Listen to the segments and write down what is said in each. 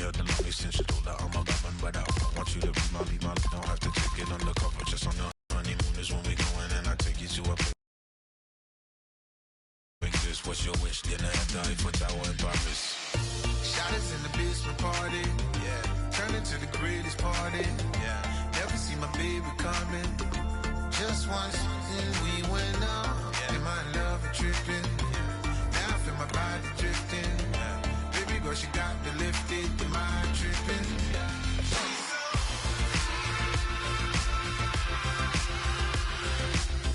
you're the lonely since you told her I'm a government, but I want you to be my lead. Don't have to take it undercover, just on the honeymoon is when we going, and I take you to a place. What's your wish? Dinner at the Eiffel Tower in Paris. Shot us in the basement party, yeah. Turn into the greatest party, yeah. Never see my baby coming. Just once, and we went up. Yeah. In my love and tripping, yeah. Now I feel my body drifting, yeah. Baby girl, she got me lifted. The mind tripping, yeah.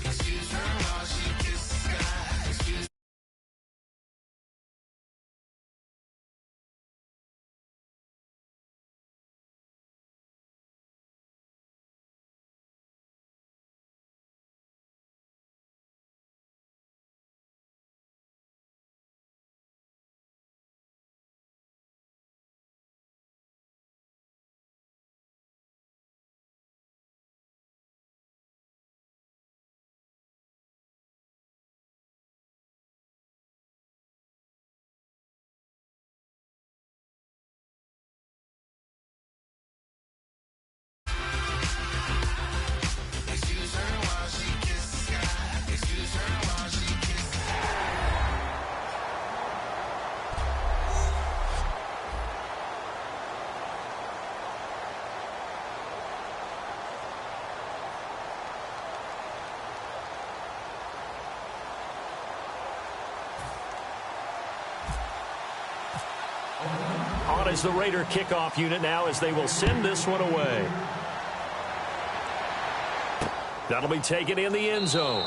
Excuse her while she kisses the sky. Excuse. On is the Raider kickoff unit now as they will send this one away. That'll be taken in the end zone.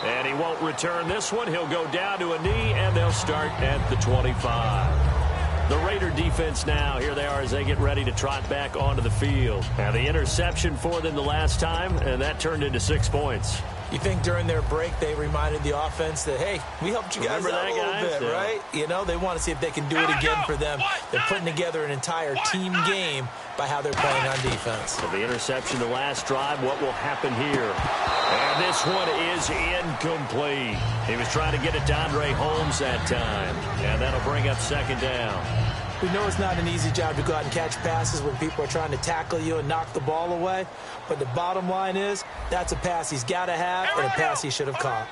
And he won't return this one. He'll go down to a knee, and they'll start at the 25. The Raider defense now, here they are as they get ready to trot back onto the field. Now the interception for them the last time, and that turned into 6 points. You think during their break they reminded the offense that, hey, we helped you guys out a little bit, right? You know, they want to see if they can do it again for them. They're putting together an entire team game by how they're playing on defense. So the interception the last drive, what will happen here? And this one is incomplete. He was trying to get it to Andre Holmes that time. And that'll bring up second down. We know it's not an easy job to go out and catch passes when people are trying to tackle you and knock the ball away. But the bottom line is, that's a pass he's got to have and a pass he should have caught.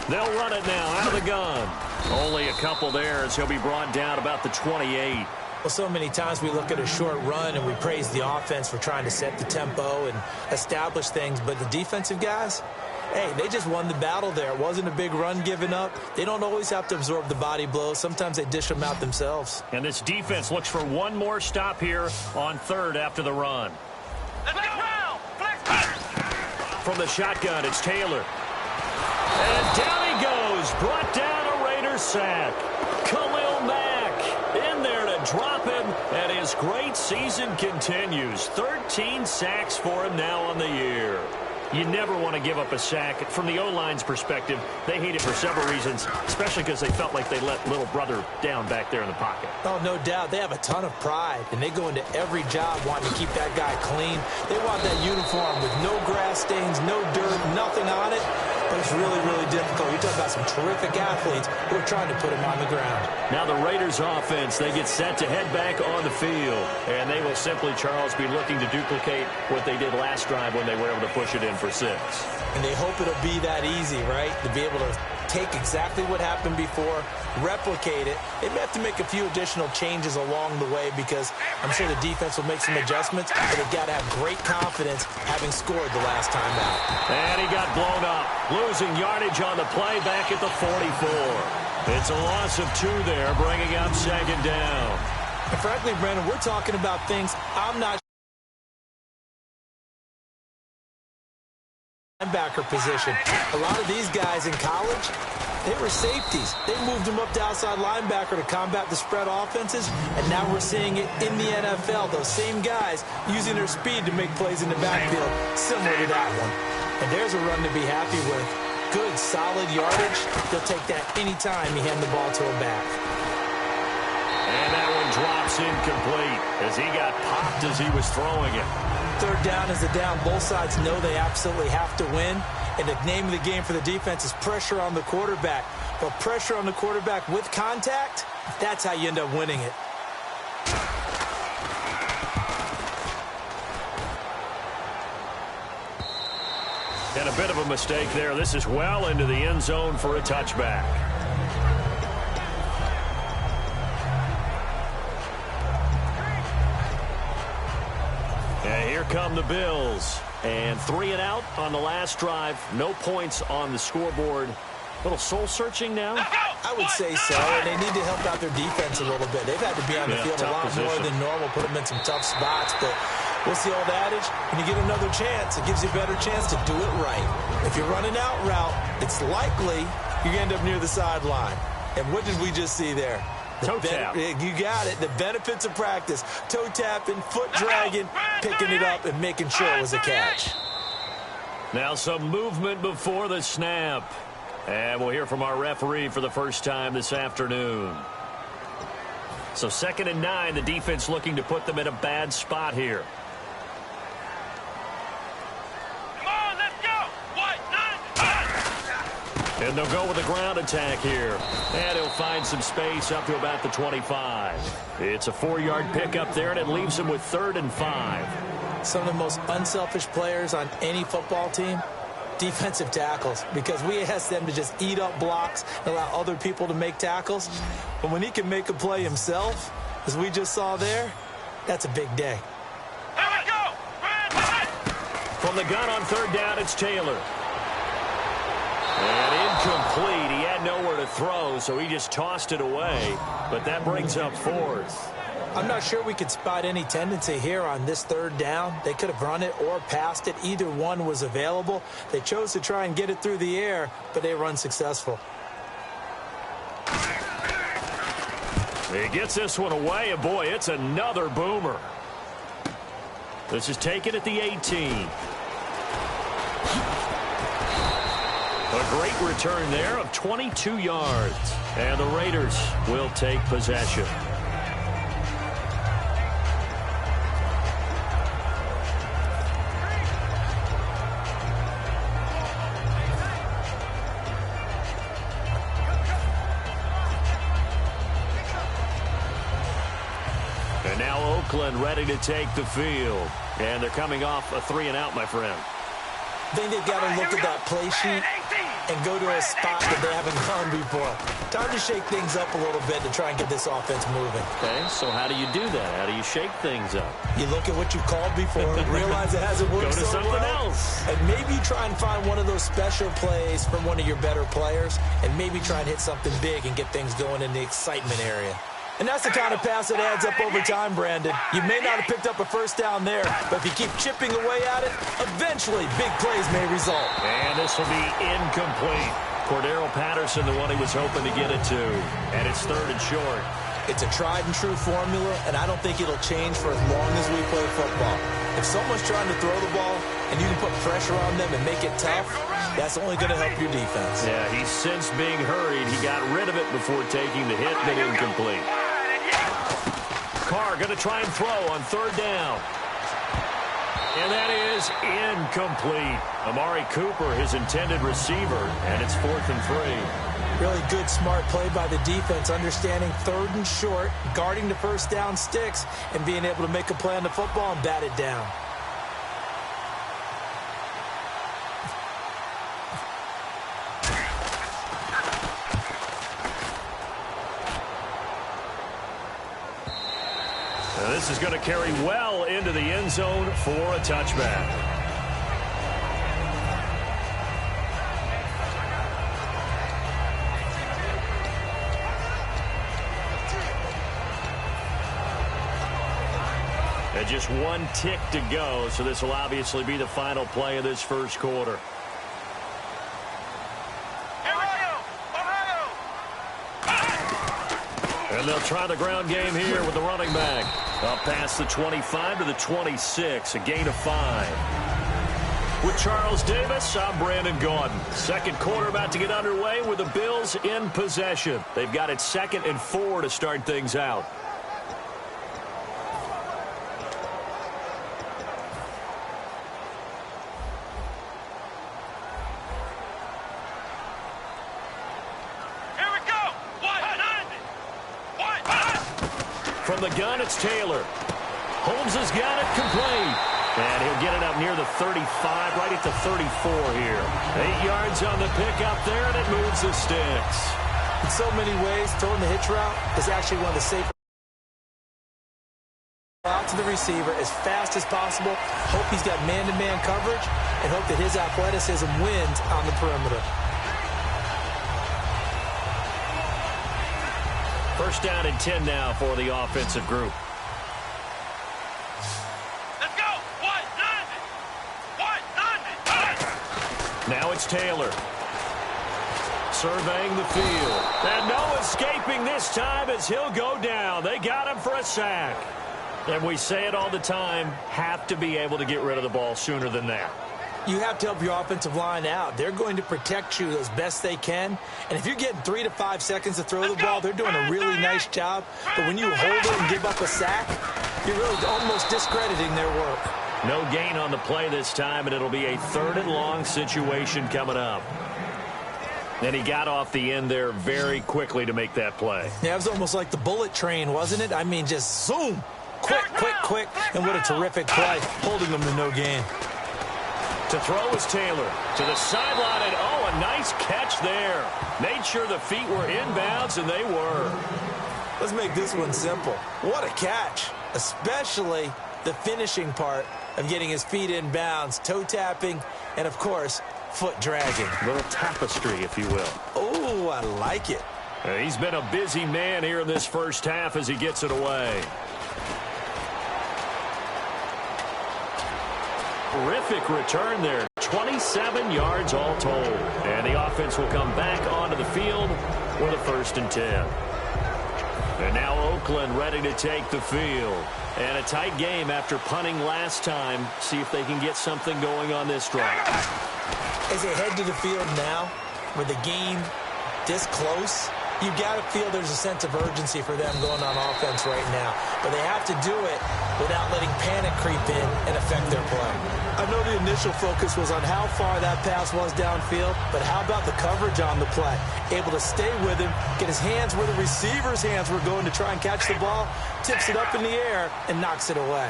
They'll run it now out of the gun. Only a couple there as he'll be brought down about the 28. Well, so many times we look at a short run and we praise the offense for trying to set the tempo and establish things. But the defensive guys, hey, they just won the battle there. It wasn't a big run given up. They don't always have to absorb the body blows. Sometimes they dish them out themselves. And this defense looks for one more stop here on third after the run. Let's go! From the shotgun, it's Taylor. And down he goes. Brought down a Raider sack. Khalil Mack in there to drop him. And his great season continues. 13 sacks for him now on the year. You never want to give up a sack. From the O-line's perspective, they hate it for several reasons, especially because they felt like they let little brother down back there in the pocket. Oh, no doubt. They have a ton of pride, and they go into every job wanting to keep that guy clean. They want that uniform with no grass stains, no dirt, nothing on it. But it's really, really difficult. You're talking about some terrific athletes who are trying to put him on the ground. Now the Raiders offense, they get set to head back on the field. And they will simply, Charles, be looking to duplicate what they did last drive when they were able to push it in for 6. And they hope it'll be that easy, right? To be able to take exactly what happened before, replicate it. They may have to make a few additional changes along the way because I'm sure the defense will make some adjustments, but they've got to have great confidence having scored the last time out. And he got blown up, losing yardage on the play back at the 44. It's a loss of 2 there, bringing up second down. And frankly, Brandon, we're talking about things I'm not linebacker position. A lot of these guys in college, they were safeties. They moved them up to outside linebacker to combat the spread offenses, and now we're seeing it in the NFL. Those same guys using their speed to make plays in the backfield, similar to that one. And there's a run to be happy with. Good, solid yardage. They'll take that anytime you hand the ball to a back. And that one drops incomplete as he got popped as he was throwing it. Third down is the down. Both sides know they absolutely have to win. And the name of the game for the defense is pressure on the quarterback. But pressure on the quarterback with contact, that's how you end up winning it. And a bit of a mistake there. This is well into the end zone for a touchback. And here come the Bills. And 3 and out on the last drive. No points on the scoreboard. A little soul-searching now? I would say so, and they need to help out their defense a little bit. They've had to be on the field a lot more than normal, put them in some tough spots, but what's the old adage? When you get another chance, it gives you a better chance to do it right. If you're running out route, it's likely you end up near the sideline. And what did we just see there? Toe tap. You got it. The benefits of practice. Toe tapping, foot dragging, picking it up, and making sure it was a catch. Now some movement before the snap. And we'll hear from our referee for the first time this afternoon. So 2nd and 9, the defense looking to put them in a bad spot here. Come on, let's go. And they'll go with a ground attack here. And he'll find some space up to about the 25. It's a 4-yard pickup there, and it leaves him with 3rd and 5. Some of the most unselfish players on any football team, defensive tackles, because we ask them to just eat up blocks and allow other people to make tackles. But when he can make a play himself, as we just saw there, that's a big day. Here we go. From the gun on 3rd down, it's Taylor. And incomplete. He had nowhere to throw, so he just tossed it away. But that brings up 4th. I'm not sure we could spot any tendency here on this 3rd down. They could have run it or passed it. Either one was available. They chose to try and get it through the air, but they were unsuccessful. He gets this one away, and boy, it's another boomer. This is taken at the 18. A great return there of 22 yards. And the Raiders will take possession. And now Oakland ready to take the field. And they're coming off a 3 and out, my friend. I think they've got to look at that play sheet and go to a spot that they haven't gone before. Time to shake things up a little bit to try and get this offense moving. Okay, so how do you do that? How do you shake things up? You look at what you called before, realize it hasn't worked so so something well, else. and maybe try and find one of those special plays from one of your better players, and maybe try and hit something big and get things going in the excitement area. And that's the kind of pass that adds up over time, Brandon. You may not have picked up a 1st down there, but if you keep chipping away at it, eventually big plays may result. And this will be incomplete. Cordero Patterson, the one he was hoping to get it to. And it's 3rd and short. It's a tried-and-true formula, and I don't think it'll change for as long as we play football. If someone's trying to throw the ball and you can put pressure on them and make it tough, that's only going to help your defense. Yeah, he's since being hurried. He got rid of it before taking the hit, but incomplete. Carr going to try and throw on 3rd down. And that is incomplete. Amari Cooper, his intended receiver, and it's 4th and 3. Really good, smart play by the defense, understanding 3rd and short, guarding the 1st down sticks, and being able to make a play on the football and bat it down. Now this is going to carry well into the end zone for a touchback. And just 1 tick to go, so this will obviously be the final play of this 1st quarter. And they'll try the ground game here with the running back. Up past the 25 to the 26, a gain of 5. With Charles Davis, I'm Brandon Gaudin. 2nd quarter about to get underway with the Bills in possession. They've got it 2nd and 4 to start things out. From the gun, it's Taylor. Holmes has got it complete. And he'll get it up near the 35, right at the 34 here. 8 yards on the pickup there, and it moves the sticks. In so many ways, throwing the hitch route is actually one of the safer. Out to the receiver as fast as possible. Hope he's got man-to-man coverage, and hope that his athleticism wins on the perimeter. First down and 10 now for the offensive group. Let's go. 190. Now it's Taylor. Surveying the field. And no escaping this time as he'll go down. They got him for a sack. And we say it all the time, have to be able to get rid of the ball sooner than that. You have to help your offensive line out. They're going to protect you as best they can. And if you're getting 3 to 5 seconds to throw the ball, they're doing a really nice job. But when you hold it and give up a sack, you're really almost discrediting their work. No gain on the play this time, and it'll be a 3rd and long situation coming up. And he got off the end there very quickly to make that play. Yeah, it was almost like the bullet train, wasn't it? I mean, just zoom. Quick, quick, quick. And what a terrific play, holding them to no gain. To throw is Taylor. To the sideline, and oh, a nice catch there. Made sure the feet were inbounds, and they were. Let's make this one simple. What a catch, especially the finishing part of getting his feet in bounds, toe tapping, and, of course, foot dragging. A little tapestry, if you will. Oh, I like it. He's been a busy man here in this first half as he gets it away. Terrific return there. 27 yards all told. And the offense will come back onto the field with a 1st and 10. And now Oakland ready to take the field. And a tight game after punting last time. See if they can get something going on this drive. As they head to the field now, with the game this close, you got to feel there's a sense of urgency for them going on offense right now. But they have to do it without letting panic creep in and affect their play. I know the initial focus was on how far that pass was downfield, but how about the coverage on the play? Able to stay with him, get his hands where the receiver's hands were going to try and catch the ball, tips it up in the air, and knocks it away.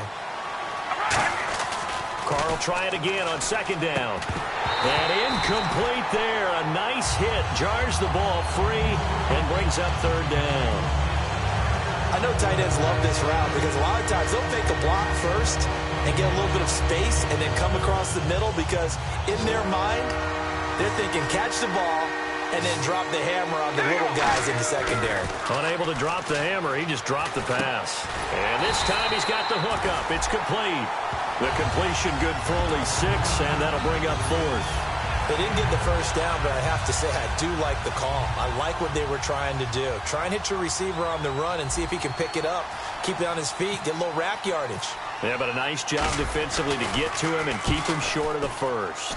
Carl try it again on 2nd down. And incomplete there. A nice hit. Jars the ball free and brings up 3rd down. I know tight ends love this route because a lot of times they'll fake a block first and get a little bit of space and then come across the middle because in their mind, they're thinking catch the ball and then drop the hammer on the little guys in the secondary. Unable to drop the hammer, he just dropped the pass. And this time he's got the hook up. It's complete. The completion good for only 6, and that'll bring up 4th. They didn't get the 1st down, but I have to say I do like the call. I like what they were trying to do. Try and hit your receiver on the run and see if he can pick it up. Keep it on his feet, get a little rack yardage. Yeah, but a nice job defensively to get to him and keep him short of the 1st.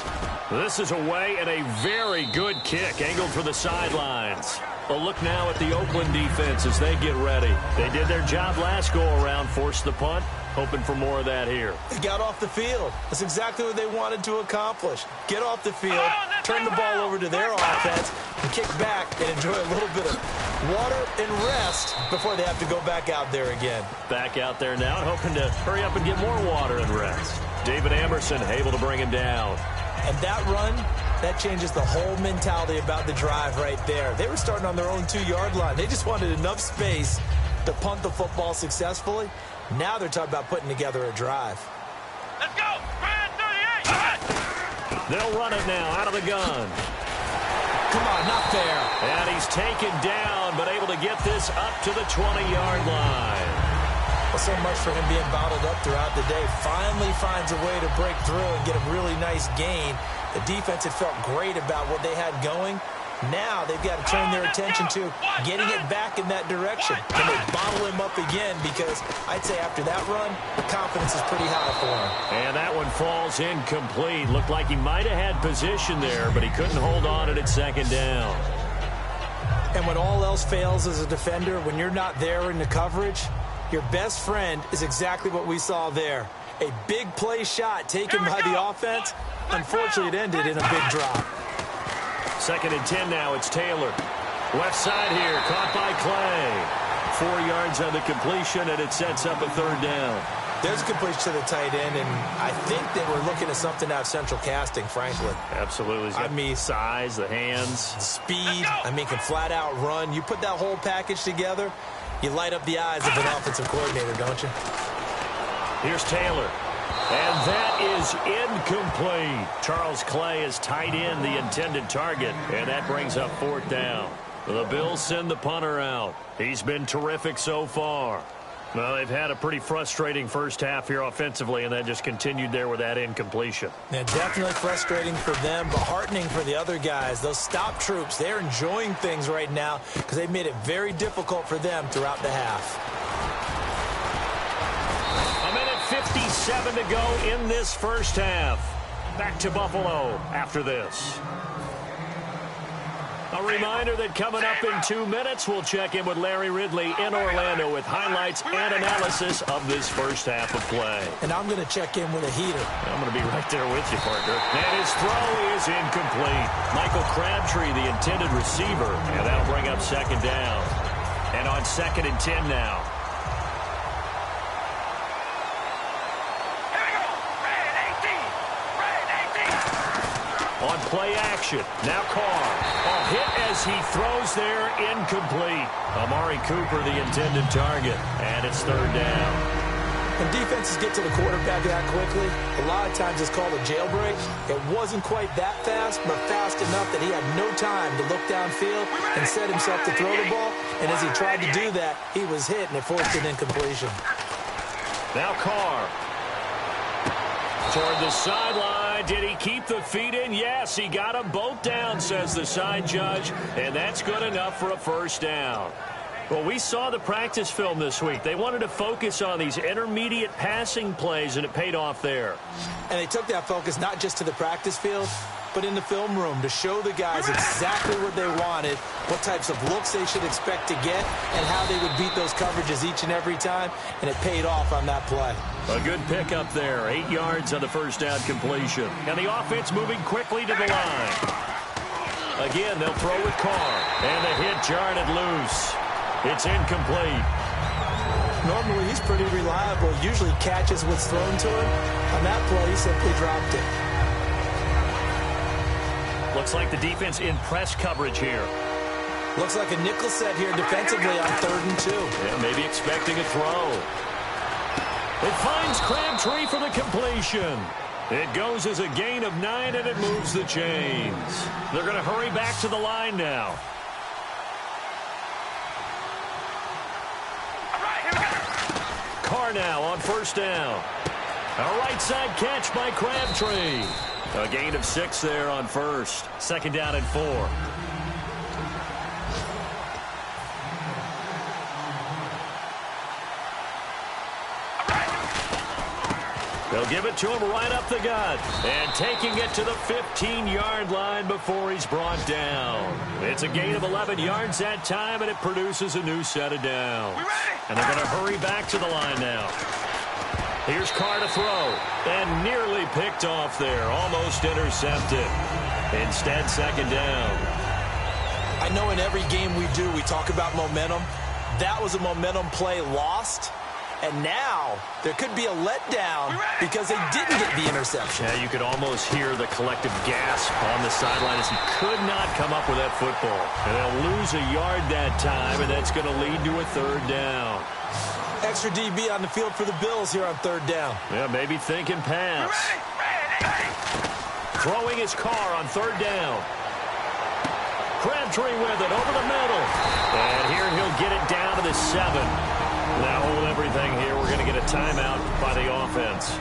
This is away and a very good kick, angled for the sidelines. A look now at the Oakland defense as they get ready. They did their job last go-around, forced the punt. Hoping for more of that here. They got off the field. That's exactly what they wanted to accomplish. Get off the field, turn the ball over to their offense, and kick back and enjoy a little bit of water and rest before they have to go back out there again. Back out there now and hoping to hurry up and get more water and rest. David Emerson able to bring him down. And that run, that changes the whole mentality about the drive right there. They were starting on their own 2-yard line. They just wanted enough space to punt the football successfully. Now they're talking about putting together a drive. Let's go! Brand 38! They'll run it now out of the gun. Come on, not fair. And he's taken down, but able to get this up to the 20-yard line. Well, so much for him being bottled up throughout the day. Finally finds a way to break through and get a really nice gain. The defense had felt great about what they had going. Now they've got to turn their attention to getting it back in that direction. Can they bottle him up again? Because I'd say after that run, the confidence is pretty high for him. And that one falls incomplete. Looked like he might have had position there, but he couldn't hold on it at 2nd down. And when all else fails as a defender, when you're not there in the coverage, your best friend is exactly what we saw there. A big play shot taken by the offense. Unfortunately, it ended in a big drop. 2nd and 10 now. It's Taylor. Left side here. Caught by Clay. 4 yards on the completion, and it sets up a 3rd down. There's a completion to the tight end, and I think they were looking at something out of central casting, frankly. Absolutely. I mean, size, the hands. Speed. I mean, can flat out run. You put that whole package together, you light up the eyes of an offensive coordinator, don't you? Here's Taylor. And that is incomplete. Charles Clay is tight end, the intended target, and that brings up 4th down. The Bills send the punter out. He's been terrific so far. Well, they've had a pretty frustrating first half here offensively, and that just continued there with that incompletion. Yeah, definitely frustrating for them, but heartening for the other guys. Those stop troops, they're enjoying things right now because they've made it very difficult for them throughout the half. 1:57 to go in this first half. Back to Buffalo after this. A reminder that coming up in 2 minutes, we'll check in with Larry Ridley in Orlando with highlights and analysis of this first half of play. And I'm going to check in with a heater. I'm going to be right there with you, partner. And his throw is incomplete. Michael Crabtree, the intended receiver, and that'll bring up 2nd down. And on 2nd and 10 now. On play action, now Carr. A hit as he throws there, incomplete. Amari Cooper, the intended target, and it's 3rd down. When defenses get to the quarterback that quickly, a lot of times it's called a jailbreak. It wasn't quite that fast, but fast enough that he had no time to look downfield and set himself to throw the ball. And as he tried to do that, he was hit, and it forced an incompletion. Now Carr. Toward the sideline. Did he keep the feet in? Yes, he got them both down, says the side judge, and that's good enough for a 1st down. Well, we saw the practice film this week. They wanted to focus on these intermediate passing plays, and it paid off there. And they took that focus not just to the practice field, but in the film room to show the guys exactly what they wanted, what types of looks they should expect to get, and how they would beat those coverages each and every time, and it paid off on that play. A good pickup there, 8 yards on the 1st down completion. And the offense moving quickly to the line. Again, they'll throw with Carr, and the hit jarred it loose. It's incomplete. Normally, he's pretty reliable, usually catches what's thrown to him. On that play, he simply dropped it. Looks like the defense in press coverage here. Looks like a nickel set here defensively on 3rd and 2. Yeah, maybe expecting a throw. It finds Crabtree for the completion. It goes as a gain of 9, and it moves the chains. They're going to hurry back to the line now. Carr now on 1st down. A right side catch by Crabtree. A gain of 6 there on 1st. 2nd down and 4. They'll give it to him right up the gut. And taking it to the 15-yard line before he's brought down. It's a gain of 11 yards that time, and it produces a new set of downs. And they're going to hurry back to the line now. Here's Carr to throw. And nearly picked off there. Almost intercepted. Instead, 2nd down. I know in every game we do, we talk about momentum. That was a momentum play lost. And now there could be a letdown because they didn't get the interception. Yeah, you could almost hear the collective gasp on the sideline as he could not come up with that football. And they'll lose a yard that time, and that's going to lead to a 3rd down. Extra DB on the field for the Bills here on 3rd down. Yeah, maybe thinking pass. Throwing his Carr on 3rd down. Crabtree with it over the middle. And here he'll get it down to the 7. Now hold everything here. We're going to get a timeout by the offense.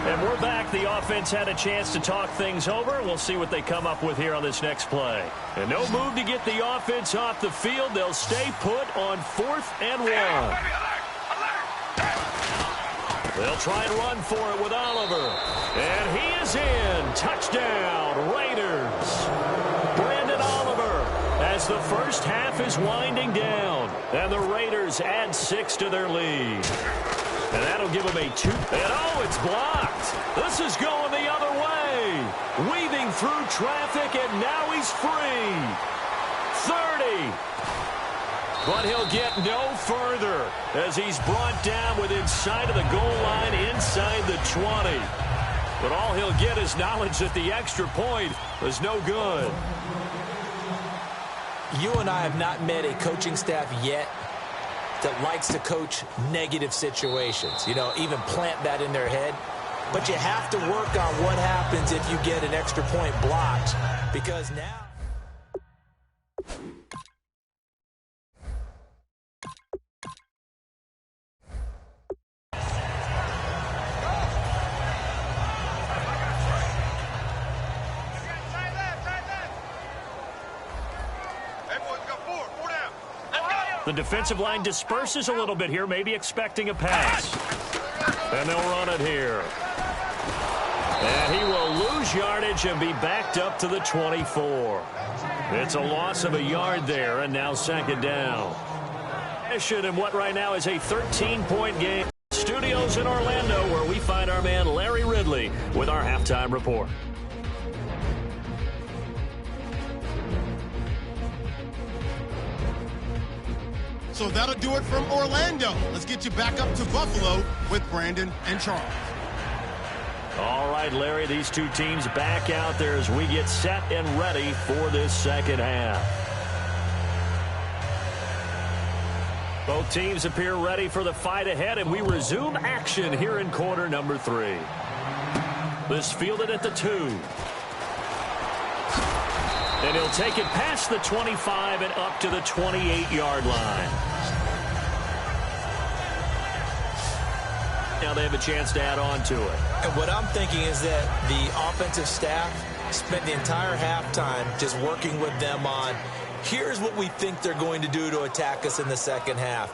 And we're back. The offense had a chance to talk things over. We'll see what they come up with here on this next play. And no move to get the offense off the field. They'll stay put on 4th and 1. They'll try and run for it with Oliver. And he is in. Touchdown, Raiders. Brandon Oliver as the first half is winding down. And the Raiders add 6 to their lead. And that'll give them a 2. And oh, it's blocked. This is going the other way. Weaving through traffic, and now he's free. 30. But he'll get no further as he's brought down within sight of the goal line inside the 20. But all he'll get is knowledge that the extra point was no good. You and I have not met a coaching staff yet that likes to coach negative situations. You know, even plant that in their head. But you have to work on what happens if you get an extra point blocked, because now... The defensive line disperses a little bit here, maybe expecting a pass. And they'll run it here. And he will lose yardage and be backed up to the 24. It's a loss of a yard there, and now second down. In what right now is a 13-point game. Studios in Orlando, where we find our man Larry Ridley with our halftime report. So that'll do it from Orlando. Let's get you back up to Buffalo with Brandon and Charles. All right, Larry, these two teams back out there as we get set and ready for this second half. Both teams appear ready for the fight ahead, and we resume action here in quarter number 3. This fielded at the 2. And he'll take it past the 25 and up to the 28-yard line. Now they have a chance to add on to it. And what I'm thinking is that the offensive staff spent the entire halftime just working with them on, here's what we think they're going to do to attack us in the second half.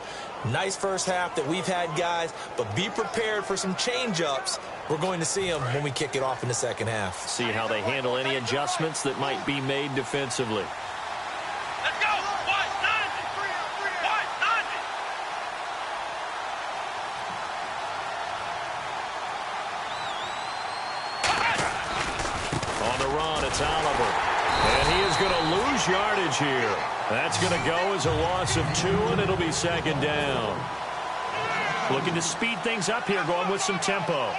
Nice first half that we've had, guys, but be prepared for some change-ups. We're going to see them when we kick it off in the second half. See how they handle any adjustments that might be made defensively. Let's go! On the run, it's Oliver. And he is going to lose yardage here. That's going to go as a loss of 2, and it'll be second down. Looking to speed things up here, going with some tempo.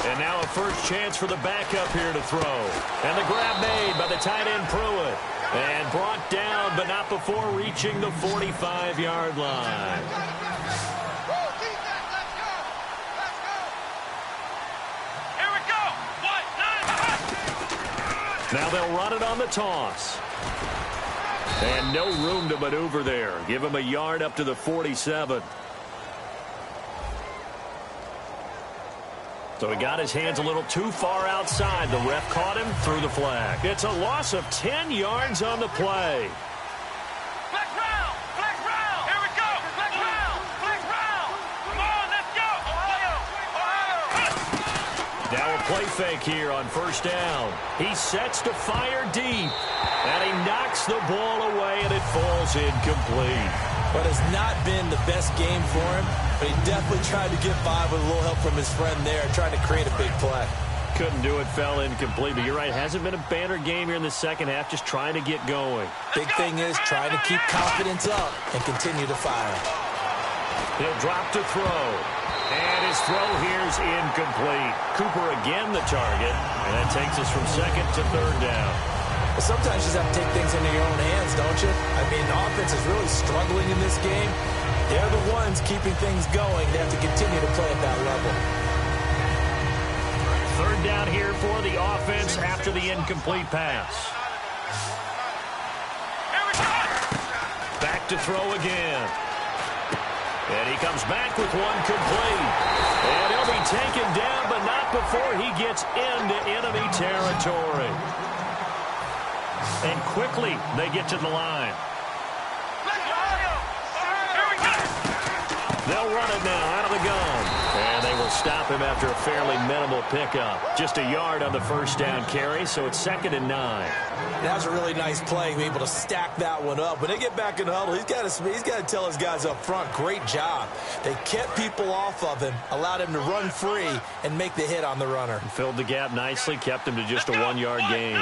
And now a first chance for the backup here to throw. And the grab made by the tight end Pruitt. And brought down, but not before reaching the 45-yard line. Now they'll run it on the toss. And no room to maneuver there. Give him a yard up to the 47. So he got his hands a little too far outside. The ref caught him, threw the flag. It's a loss of 10 yards on the play. Flex round! Flex round! Here we go! Flex round! Flex round! Come on, let's go! Ohio! Now a play fake here on first down. He sets to fire deep. And he knocks the ball away, and it falls incomplete. But it's not been the best game for him, but he definitely tried to get by with a little help from his friend there, trying to create a big play. Couldn't do it, fell incomplete. But you're right, hasn't been a banner game here in the second half, just trying to get going. Big thing is trying to keep confidence up and continue to fire. He'll drop to throw. And his throw here's incomplete. Cooper again the target, and that takes us from second to third down. But sometimes you just have to take things into your own hands, don't you? I mean, the offense is really struggling in this game. They're the ones keeping things going. They have to continue to play at that level. Third down here for the offense after the incomplete pass. Back to throw again. And he comes back with one complete. And he'll be taken down, but not before he gets into enemy territory. And quickly, they get to the line. They'll run it now out of the gun. And they will stop him after a fairly minimal pickup. Just a yard on the first down carry, so it's 2nd and 9. That was a really nice play, able to stack that one up. When they get back in the huddle, he's got to tell his guys up front, great job. They kept people off of him, allowed him to run free, and make the hit on the runner. Filled the gap nicely, kept him to just a 1-yard gain.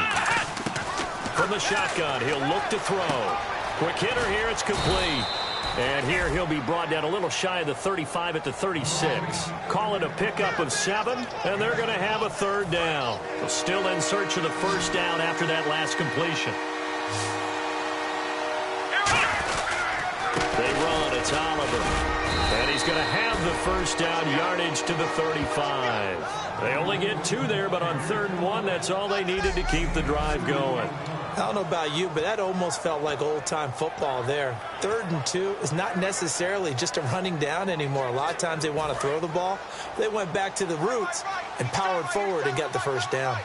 From the shotgun, he'll look to throw. Quick hitter here, it's complete. And here he'll be brought down a little shy of the 35 at the 36. Call it a pickup of 7, and they're going to have a third down. Still in search of the first down after that last completion. They run, it's Oliver. And he's going to have the first down, yardage to the 35. They only get 2 there, but on 3rd and 1, that's all they needed to keep the drive going. I don't know about you, but that almost felt like old-time football there. 3rd and 2 is not necessarily just a running down anymore. A lot of times they want to throw the ball. They went back to the roots and powered forward and got the first down.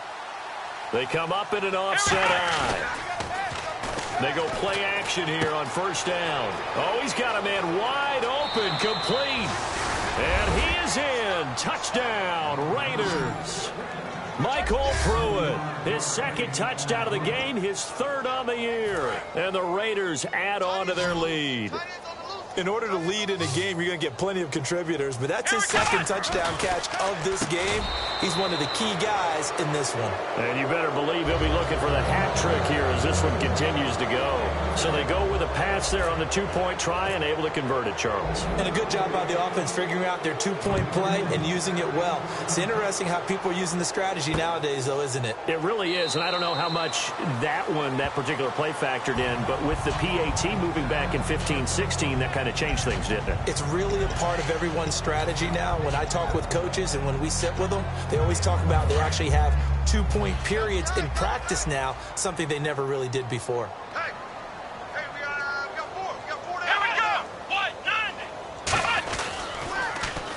They come up in an offset eye. They go play action here on first down. Oh, he's got a man wide open, complete. And he is in. Touchdown, Raiders. Michael Pruitt, his 2nd touchdown of the game, his 3rd on the year. And the Raiders add on to their lead. In order to lead in a game, you're going to get plenty of contributors, but that's his 2nd touchdown catch of this game. He's one of the key guys in this one. And you better believe he'll be looking for the hat trick here as this one continues to go. So they go with a pass there on the 2-point try and able to convert it, Charles. And a good job by the offense figuring out their 2-point play and using it well. It's interesting how people are using the strategy nowadays, though, isn't it? It really is, and I don't know how much that particular play factored in, but with the PAT moving back in 15-16, that kind of changed things, didn't it? It's really a part of everyone's strategy now. When I talk with coaches and when we sit with them, they always talk about they actually have 2-point periods in practice now, something they never really did before. Hey, we got 4 down. Here we go. 1, 9.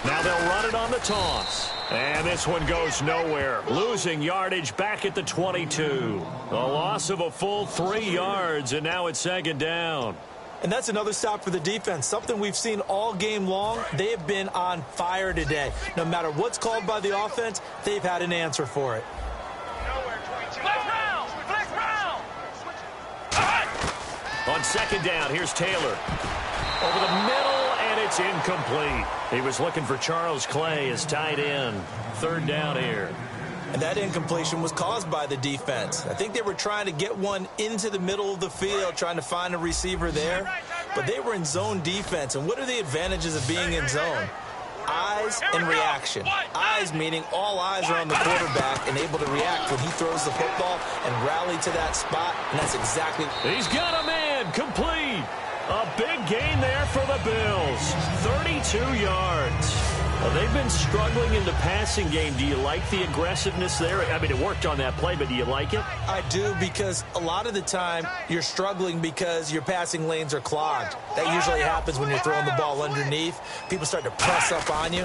Now they'll run it on the toss. And this one goes nowhere. Losing yardage back at the 22. A loss of a full 3 yards, and now it's 2nd down. And that's another stop for the defense, something we've seen all game long. They have been on fire today. No matter what's called by the offense, they've had an answer for it. Flex round. On 2nd down, here's Taylor. Over the middle, and it's incomplete. He was looking for Charles Clay as tight end. 3rd down here. And that incompletion was caused by the defense. I think they were trying to get one into the middle of the field, trying to find a receiver there. But they were in zone defense. And what are the advantages of being in zone? Eyes and reaction. Eyes meaning all eyes are on the quarterback and able to react when he throws the football and rally to that spot. And that's exactly. He's got a man complete. A big gain there for the Bills. 32 yards. Well, they've been struggling in the passing game. Do you like the aggressiveness there? I mean, it worked on that play, but do you like it? I do, because a lot of the time you're struggling because your passing lanes are clogged. That usually happens when you're throwing the ball underneath. People start to press up on you.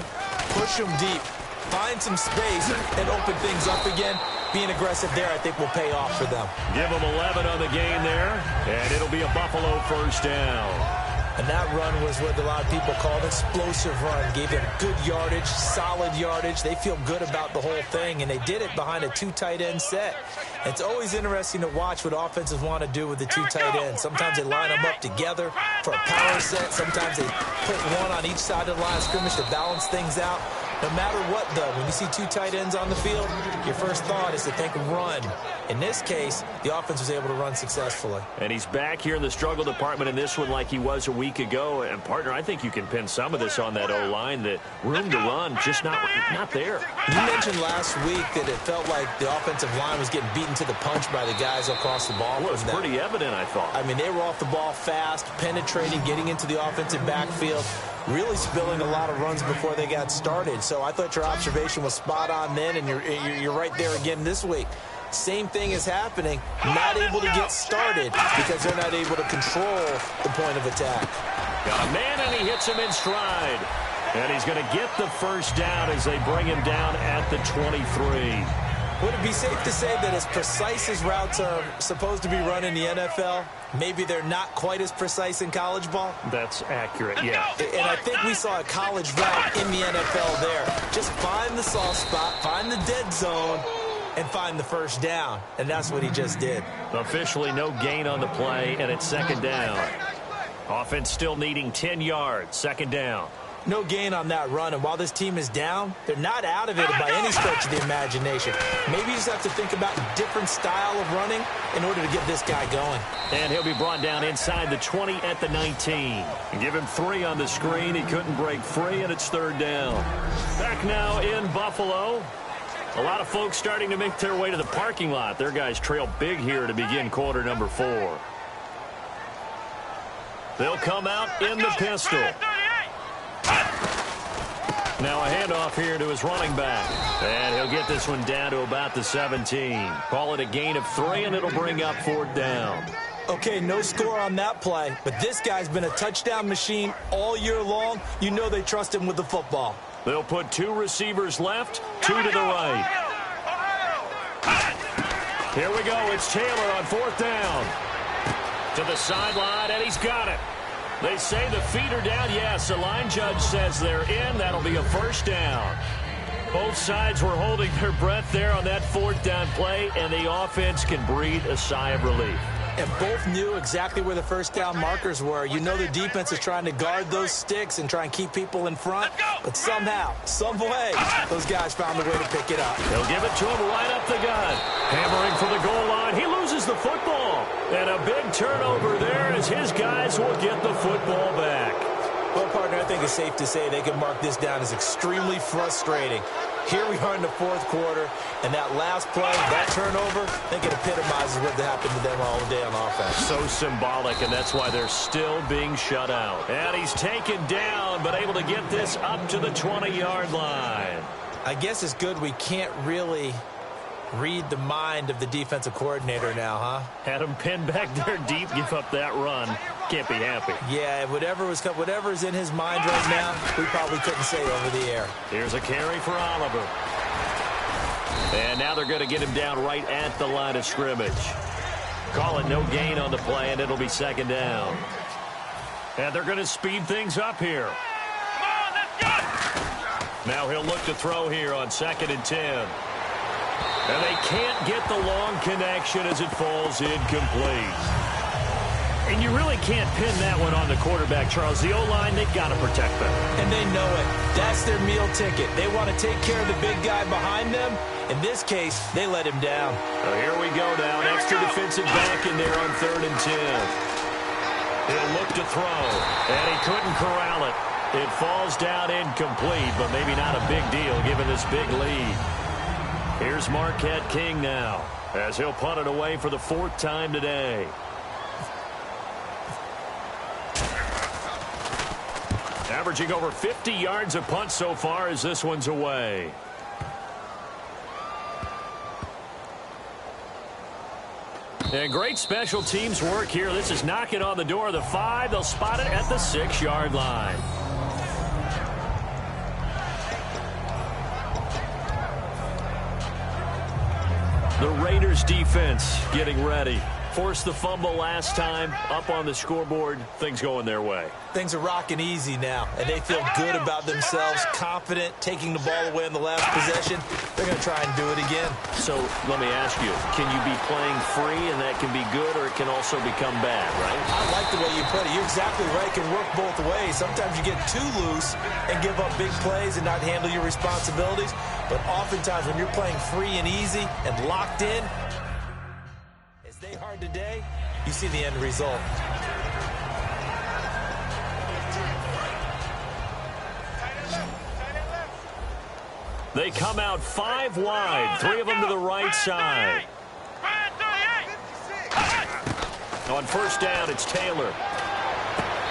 Push them deep. Find some space and open things up again. Being aggressive there, I think, will pay off for them. Give them 11 on the game there, and it'll be a Buffalo first down. And that run was what a lot of people call an explosive run. Gave them good yardage, solid yardage. They feel good about the whole thing, and they did it behind a 2 tight end set. It's always interesting to watch what offenses want to do with the 2 tight ends. Sometimes they line them up together for a power set. Sometimes they put one on each side of the line of scrimmage to balance things out. No matter what, though, when you see 2 tight ends on the field, your first thought is to think run. In this case, the offense was able to run successfully. And he's back here in the struggle department in this one like he was a week ago. And, partner, I think you can pin some of this on that O-line. The room to run, just not there. You mentioned last week that it felt like the offensive line was getting beaten to the punch by the guys across the ball. Well, it was pretty evident, I thought. I mean, they were off the ball fast, penetrating, getting into the offensive backfield, really spilling a lot of runs before they got started. So I thought your observation was spot on then, and you're right there again this week. Same thing is happening, not able to get started because they're not able to control the point of attack. Got a man, and he hits him in stride. And he's going to get the first down as they bring him down at the 23. Would it be safe to say that as precise as routes are supposed to be run in the NFL, maybe they're not quite as precise in college ball? That's accurate, yeah. And I think we saw a college route in the NFL there. Just find the soft spot, find the dead zone, and find the first down. And that's what he just did. Officially no gain on the play, and it's 2nd down. Offense still needing 10 yards, 2nd down. No gain on that run, and while this team is down, they're not out of it by any stretch of the imagination. Maybe you just have to think about a different style of running in order to get this guy going. And he'll be brought down inside the 20 at the 19. Give him 3 on the screen. He couldn't break free, and it's 3rd down. Back now in Buffalo. A lot of folks starting to make their way to the parking lot. Their guys trail big here to begin quarter number 4. They'll come out in the pistol. Now a handoff here to his running back. And he'll get this one down to about the 17. Call it a gain of 3, and it'll bring up 4th down. Okay, no score on that play, but this guy's been a touchdown machine all year long. You know they trust him with the football. They'll put 2 receivers left, 2 to the right. Here we go. It's Taylor on 4th down. To the sideline, and he's got it. They say the feet are down. Yes, the line judge says they're in. That'll be a 1st down. Both sides were holding their breath there on that 4th down play, and the offense can breathe a sigh of relief. And both knew exactly where the 1st down markers were. You know the defense is trying to guard those sticks and try and keep people in front. But somehow, some way, those guys found a way to pick it up. They'll give it to him right up the gut. Hammering for the goal line. He loses the football. And a big turnover there as his guys will get the football back. Well, partner, I think it's safe to say they can mark this down as extremely frustrating. Here we are in the 4th quarter, and that last play, that turnover, I think it epitomizes what happened to them all day on offense. So symbolic, and that's why they're still being shut out. And he's taken down, but able to get this up to the 20-yard line. I guess it's good we can't really read the mind of the defensive coordinator now, huh? Had him pinned back there deep, give up that run. Can't be happy. Yeah, whatever's in his mind right now, we probably couldn't say over the air. Here's a carry for Oliver. And now they're going to get him down right at the line of scrimmage. Call it no gain on the play, and it'll be 2nd down. And they're going to speed things up here. Come on, let's go! Now he'll look to throw here on 2nd and 10. And they can't get the long connection as it falls incomplete. And you really can't pin that one on the quarterback, Charles. The O-line, they've got to protect them. And they know it. That's their meal ticket. They want to take care of the big guy behind them. In this case, they let him down. Well, here we go now. An extra defensive back in there on 3rd and 10. He'll look to throw. And he couldn't corral it. It falls down incomplete, but maybe not a big deal given this big lead. Here's Marquette King now as he'll punt it away for the 4th time today. Averaging over 50 yards a punt so far as this one's away. And great special teams work here. This is knocking on the door of the 5. They'll spot it at the 6-yard line. The Raiders defense getting ready. Forced the fumble last time, up on the scoreboard, things going their way. Things are rocking easy now, and they feel good about themselves, confident, taking the ball away in the last possession. They're going to try and do it again. So let me ask you, can you be playing free and that can be good, or it can also become bad, right? I like the way you put it. You're exactly right. It can work both ways. Sometimes you get too loose and give up big plays and not handle your responsibilities. But oftentimes when you're playing free and easy and locked in, they hard today, you see the end result. They come out 5 wide, 3 of them to the right side. On 1st down, it's Taylor.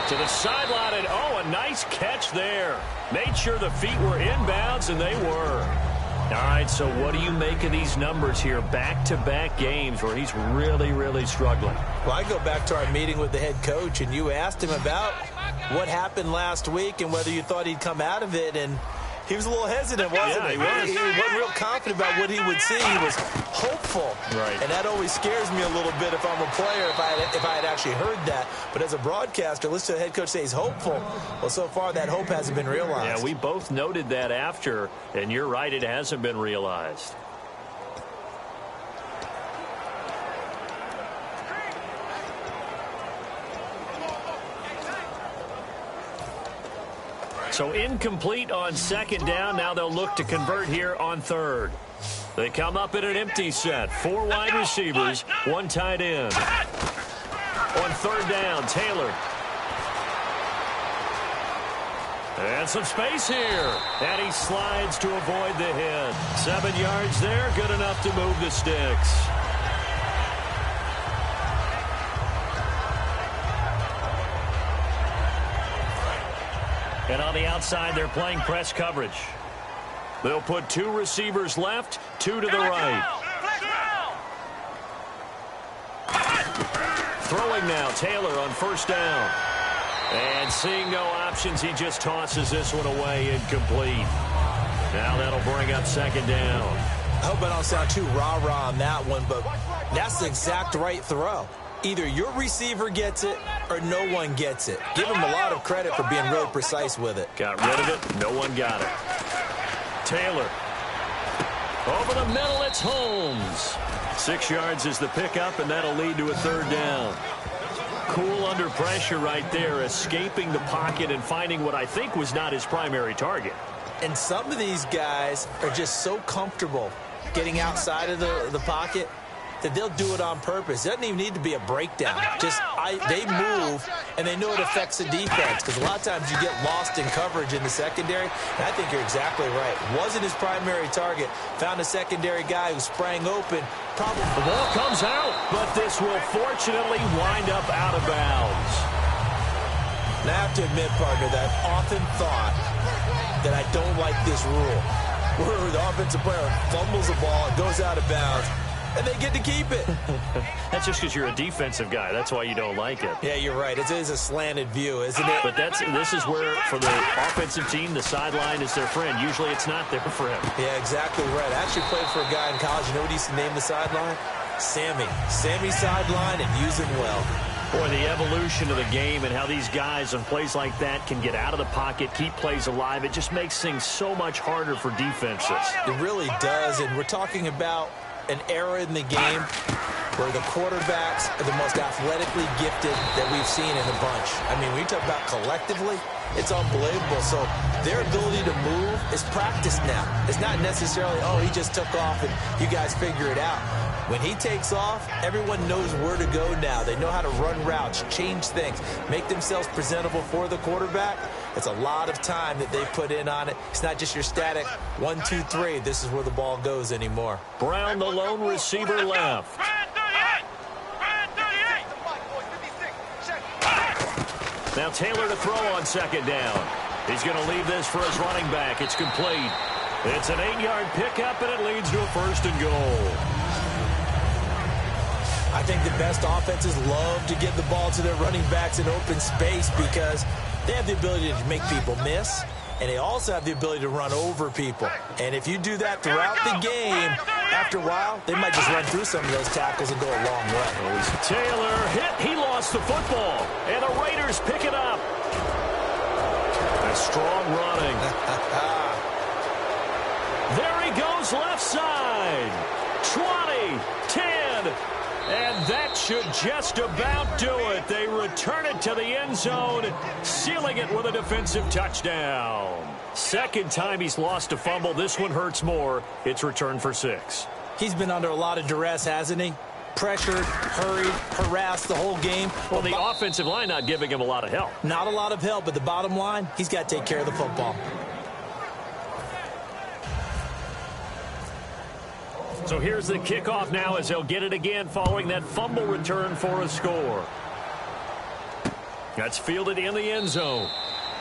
To the sideline, and a nice catch there. Made sure the feet were inbounds, and they were. All right, so what do you make of these numbers here? Back-to-back games where he's really, really struggling. Well, I go back to our meeting with the head coach, and you asked him about what happened last week and whether you thought he'd come out of it, and he was a little hesitant, wasn't he? He was. He wasn't real confident about what he would see. He was hopeful. Right. And that always scares me a little bit if I'm a player, if I had actually heard that. But as a broadcaster, listen to the head coach say he's hopeful. Well, so far that hope hasn't been realized. Yeah, we both noted that after, and you're right, it hasn't been realized. So incomplete on second down. Now they'll look to convert here on third. They come up in an empty set. 4 wide receivers, 1 tight end. On third down, Taylor. And some space here. And he slides to avoid the hit. 7 yards there, good enough to move the sticks. And on the outside, they're playing press coverage. They'll put 2 receivers left, 2 to the right. Throwing now, Taylor on first down. And seeing no options, he just tosses this one away, incomplete. Now that'll bring up second down. I hope I don't sound too rah-rah on that one, but that's the exact right throw. Either your receiver gets it or no one gets it. Give him a lot of credit for being really precise with it. Got rid of it. No one got it. Taylor. Over the middle, it's Holmes. 6 yards is the pickup, and that'll lead to a third down. Cool under pressure right there, escaping the pocket and finding what I think was not his primary target. And some of these guys are just so comfortable getting outside of the pocket that they'll do it on purpose. It doesn't even need to be a breakdown. They move, and they know it affects the defense, because a lot of times you get lost in coverage in the secondary, and I think you're exactly right. Wasn't his primary target. Found a secondary guy who sprang open. Probably. The ball comes out, but this will fortunately wind up out of bounds. And I have to admit, partner, that I've often thought that I don't like this rule, where the offensive player fumbles the ball, it goes out of bounds, and they get to keep it. That's just because you're a defensive guy. That's why you don't like it. Yeah, you're right. It is a slanted view, isn't it? But this is where, for the offensive team, the sideline is their friend. Usually it's not there for him. Yeah, exactly right. I actually played for a guy in college. You know what he used to name the sideline? Sammy. Sammy sideline, and use him well. Boy, the evolution of the game and how these guys on plays like that can get out of the pocket, keep plays alive, it just makes things so much harder for defenses. It really does, and we're talking about an era in the game where the quarterbacks are the most athletically gifted that we've seen in a bunch. I mean, when you talk about collectively, it's unbelievable. So their ability to move is practiced now. It's not necessarily, oh, he just took off and you guys figure it out. When he takes off, everyone knows where to go now. They know how to run routes, change things, make themselves presentable for the quarterback. It's a lot of time that they put in on it. It's not just your static 1, 2, 3. This is where the ball goes anymore. Brown, the lone receiver, left. Now Taylor to throw on second down. He's going to leave this for his running back. It's complete. It's an 8-yard pickup, and it leads to a first and goal. I think the best offenses love to get the ball to their running backs in open space because they have the ability to make people miss, and they also have the ability to run over people. And if you do that throughout the game, after a while, they might just run through some of those tackles and go a long way. Taylor hit. He lost the football, and the Raiders pick it up. A strong running. There he goes left side. 20, 10. And that should just about do it. They return it to the end zone, sealing it with a defensive touchdown. Second time he's lost a fumble. This one hurts more. It's returned for 6. He's been under a lot of duress, hasn't he? Pressured, hurried, harassed the whole game. Well, the offensive line not giving him a lot of help. Not a lot of help, but the bottom line, he's got to take care of the football. So here's the kickoff now as they'll get it again following that fumble return for a score. That's fielded in the end zone.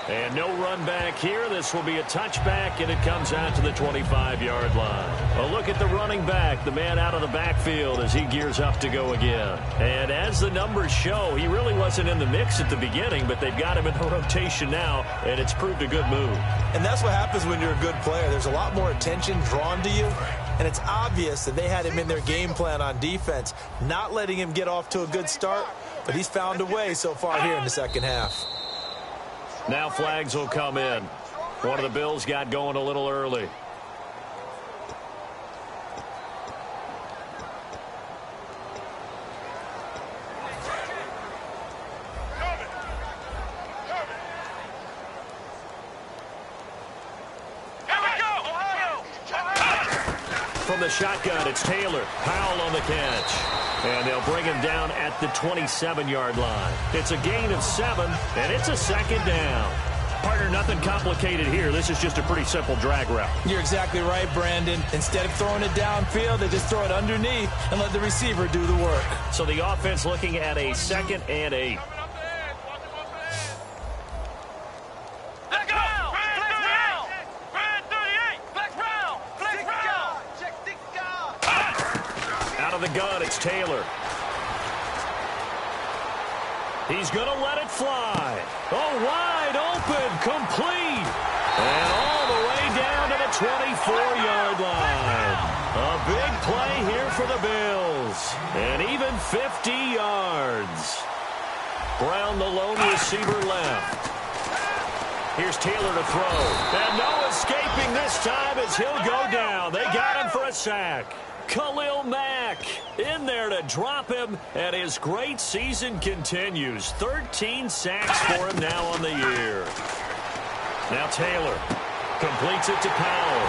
And no run back here. This will be a touchback, and it comes out to the 25-yard line. A look at the running back, the man out of the backfield as he gears up to go again. And as the numbers show, he really wasn't in the mix at the beginning, but they've got him in the rotation now, and it's proved a good move. And that's what happens when you're a good player. There's a lot more attention drawn to you, and it's obvious that they had him in their game plan on defense, not letting him get off to a good start, but he's found a way so far here in the second half. Now flags will come in. One of the Bills got going a little early. from the shotgun. It's Taylor. Powell on the catch. And they'll bring him down at the 27-yard line. It's a gain of 7, and it's a second down. Partner, nothing complicated here. This is just a pretty simple drag route. You're exactly right, Brandon. Instead of throwing it downfield, they just throw it underneath and let the receiver do the work. So the offense looking at a 2nd and 8. Out of the gun, it's Taylor. He's going to let it fly. Oh, wide open, complete. And all the way down to the 24-yard line. A big play here for the Bills. And even 50 yards. Brown, the lone receiver, left. Here's Taylor to throw. And no escaping this time as he'll go down. They got him for a sack. Khalil Mack in there to drop him, and his great season continues. 13 sacks for him now on the year. Now Taylor completes it to Powell.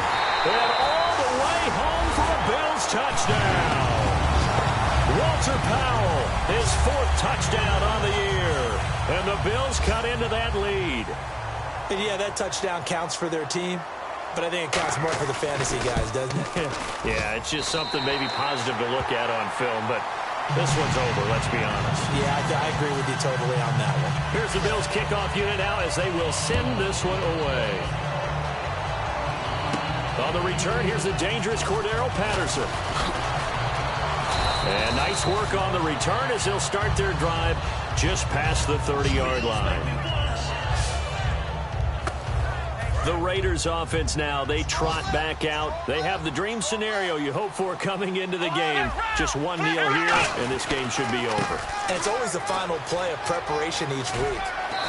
And all the way home for a Bills touchdown. Walter Powell, his 4th touchdown on the year. And the Bills cut into that lead. And yeah, that touchdown counts for their team. But I think it counts more for the fantasy guys, doesn't it? Yeah, it's just something maybe positive to look at on film, but this one's over, let's be honest. Yeah, I agree with you totally on that one. Here's the Bills kickoff unit now as they will send this one away. On the return, here's the dangerous Cordero Patterson. And nice work on the return as they'll start their drive just past the 30-yard line. The Raiders offense now, they trot back out. They have the dream scenario you hope for coming into the game. Just one kneel here, and this game should be over. And it's always the final play of preparation each week.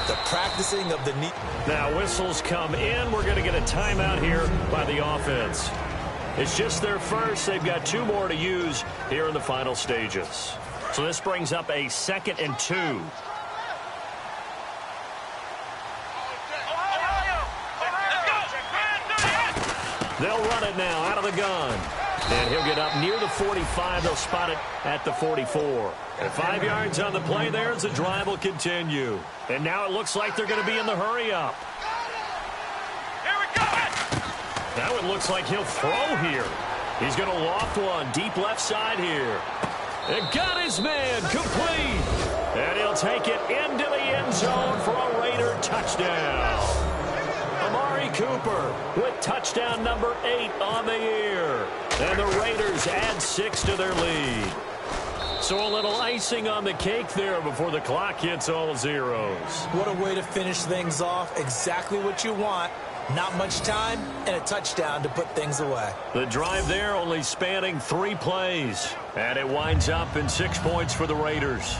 The practicing of the knee. Now whistles come in. We're going to get a timeout here by the offense. It's just their first. They've got 2 more to use here in the final stages. So this brings up a 2nd and 2. They'll run it now out of the gun. And he'll get up near the 45. They'll spot it at the 44. And 5 yards on the play there as the drive will continue. And now it looks like they're going to be in the hurry-up. Here we go. Now it looks like he'll throw here. He's going to loft one deep left side here. And got his man complete. And he'll take it into the end zone for a Raider touchdown. Amari Cooper with touchdown number 8 on the year. And the Raiders add 6 to their lead. So a little icing on the cake there before the clock hits all zeros. What a way to finish things off. Exactly what you want. Not much time and a touchdown to put things away. The drive there only spanning 3 plays. And it winds up in 6 points for the Raiders.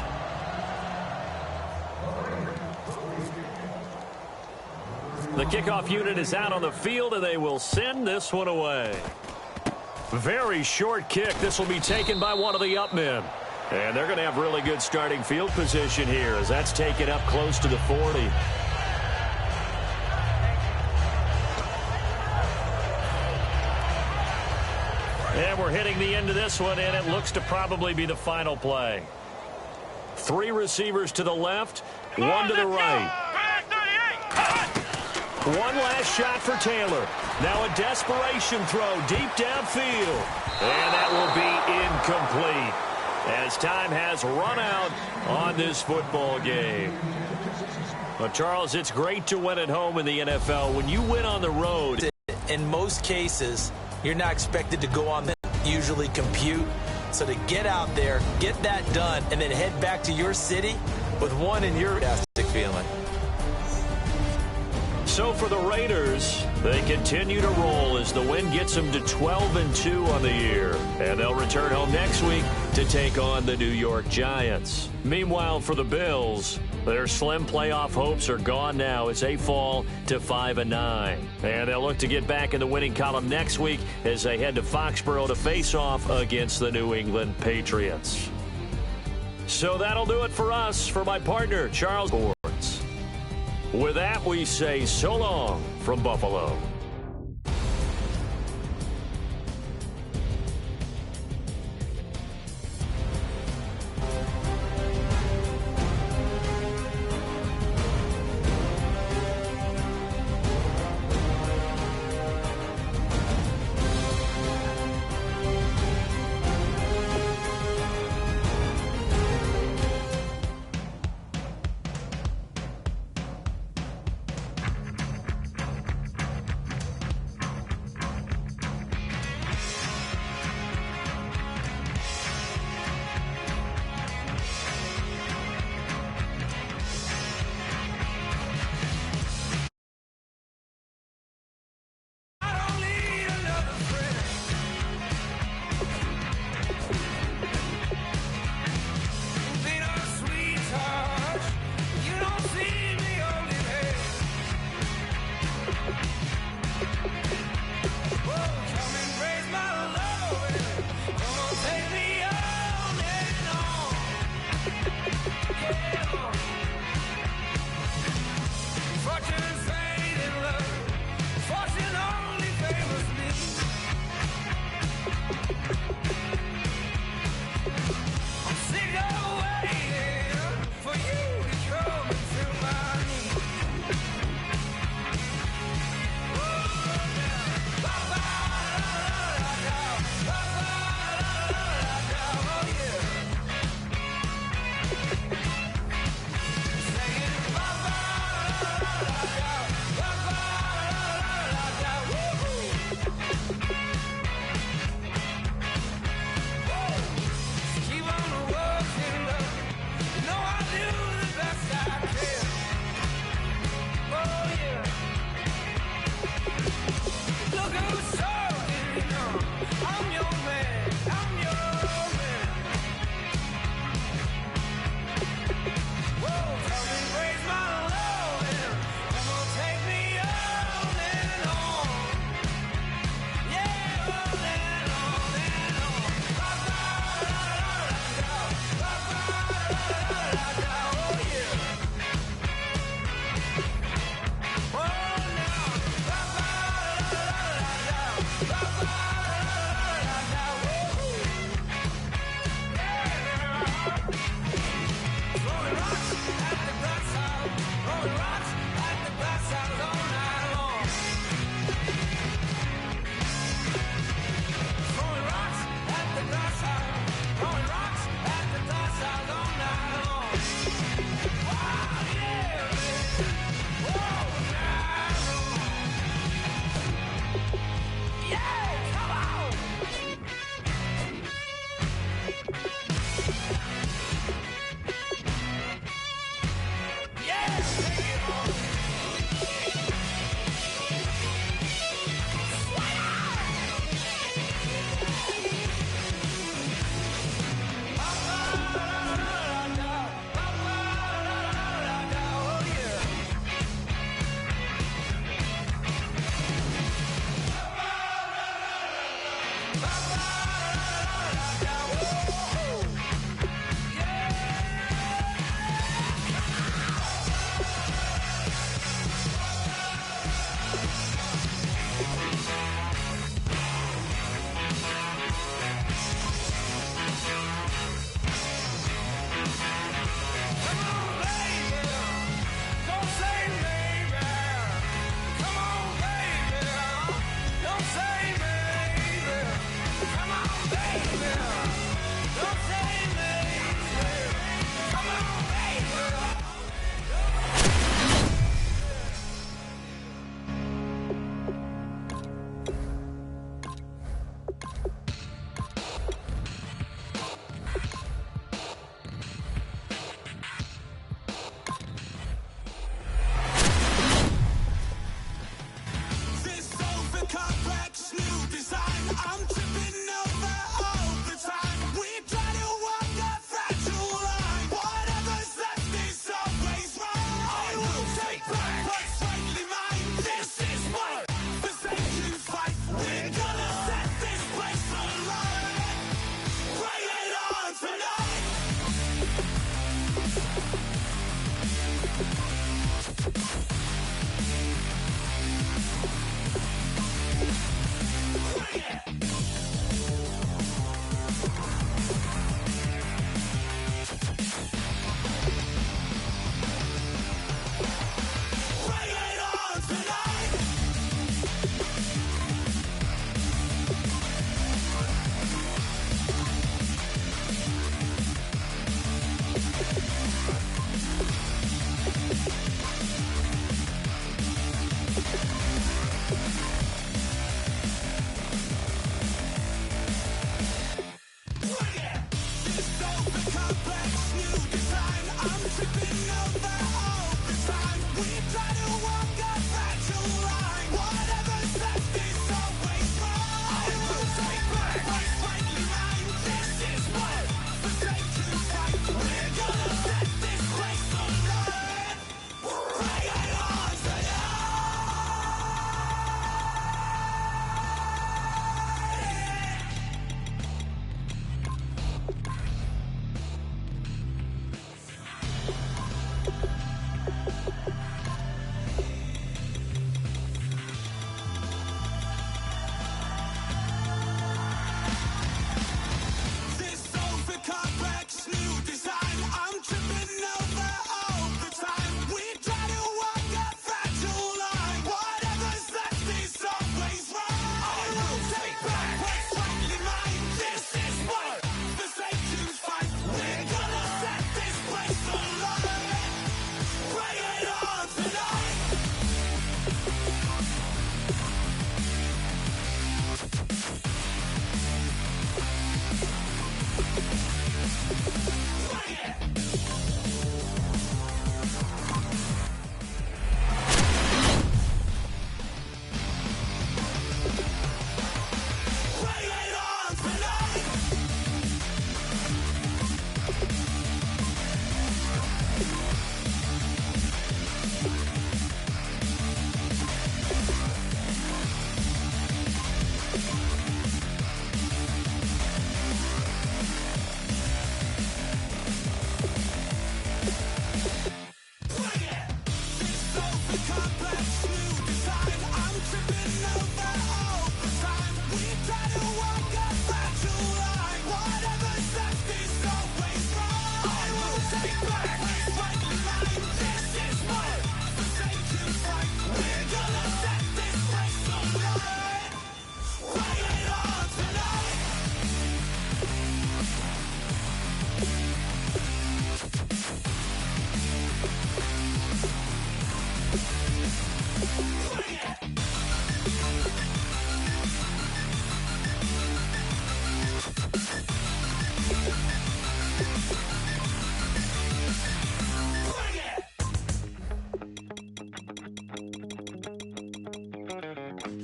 The kickoff unit is out on the field, and they will send this one away. Very short kick. This will be taken by one of the up men. And they're going to have really good starting field position here as that's taken up close to the 40. And we're hitting the end of this one, and it looks to probably be the final play. 3 receivers to the left, 1 to the right. One last shot for Taylor. Now a desperation throw deep downfield. And that will be incomplete as time has run out on this football game. But Charles, it's great to win at home in the NFL. When you win on the road, in most cases, you're not expected to go on that, usually compute. So to get out there, get that done, and then head back to your city with one in your fantastic feeling. So for the Raiders, they continue to roll as the win gets them to 12-2 on the year. And they'll return home next week to take on the New York Giants. Meanwhile, for the Bills, their slim playoff hopes are gone now as they fall to 5-9. And they'll look to get back in the winning column next week as they head to Foxborough to face off against the New England Patriots. So that'll do it for us. For my partner, Charles Sports. With that, we say so long from Buffalo.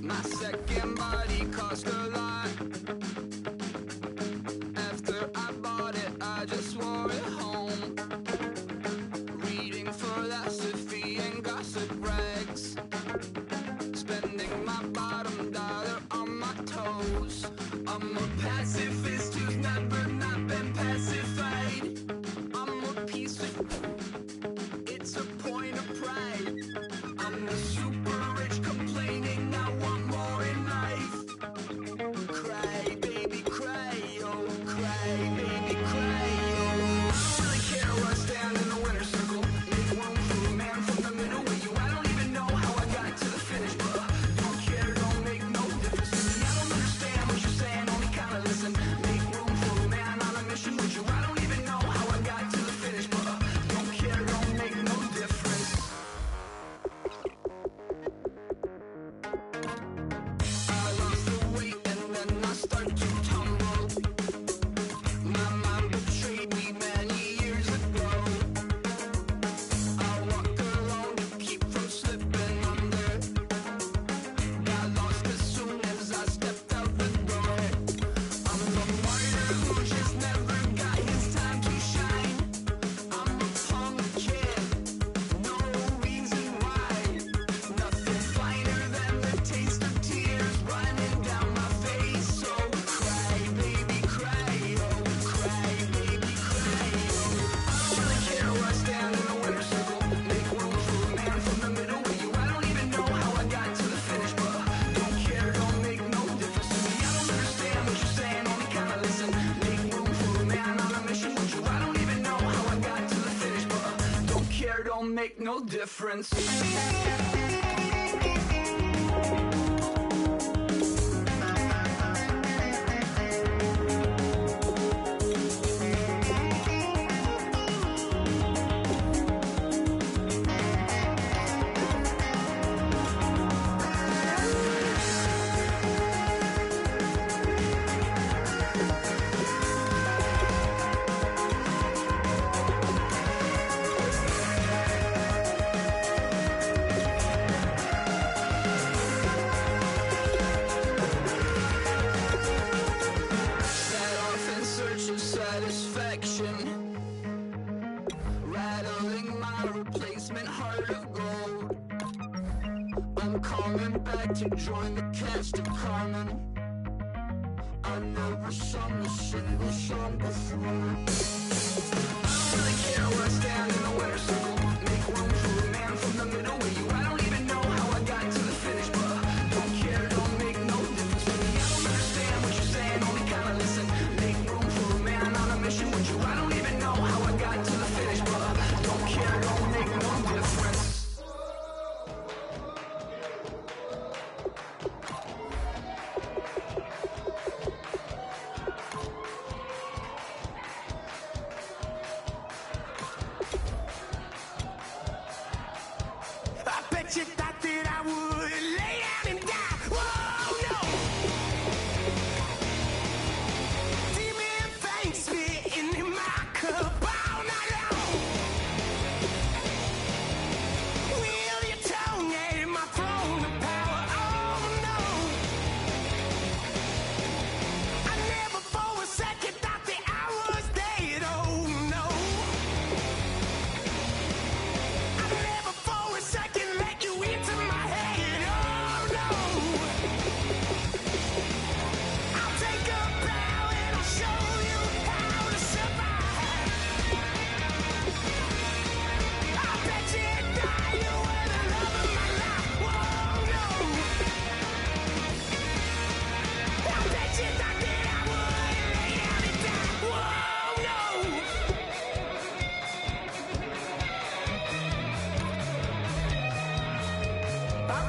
My second body cost a lot. After I bought it, I just wore it home. Reading philosophy and gossip rags. Spending my bottom dollar on my toes. I'm a pacifist who's never not been pacified. I'm a piece of... It's a point of pride. I'm the super rich complaining I want more in life. Cry, baby, cry, oh, cry, baby, cry, oh. I don't really care what's down in the winner's circle. Make room for a man from the middle with you. I don't even know how I got to the finish, but don't care, don't make no difference to me. I don't understand what you're saying, only kinda listen. Make room for a man on a mission with you. I don't even know how I got to the finish, but don't care, don't make no difference. I lost the weight and then I start to tumble. My mom betrayed me many years ago. I walk alone to keep from slipping under. Got lost as soon as I stepped out the door. I'm the martyr who just never got his time to shine. I'm a punk kid, no reason why. Nothing finer than the taste of tears running down my face. So cry, baby, cry, oh, cry, baby, cry, oh. I don't really care what's down in the winner's circle. Make room for a man from the middle with you. I don't even know how I got to the finish, but don't care, don't make no difference to me. I don't understand what you're saying, only kinda listen. Make room for a man on a mission with you. I don't even know how I got to the finish, but don't care, don't make no difference. Set off in search of satisfaction, rattling my replacement heart of gold. I'm coming back to join the cast of Carmen. I never sung a single song before. I don't really care what's down in the winner's circle. Make room for a man from the middle with you. I don't even know how I got to the finish, but don't care, don't make no difference to me. I don't understand what you're saying, only kinda listen. Make room for a man on a mission with you. I don't even know how I got to the finish, but don't care, don't make no difference.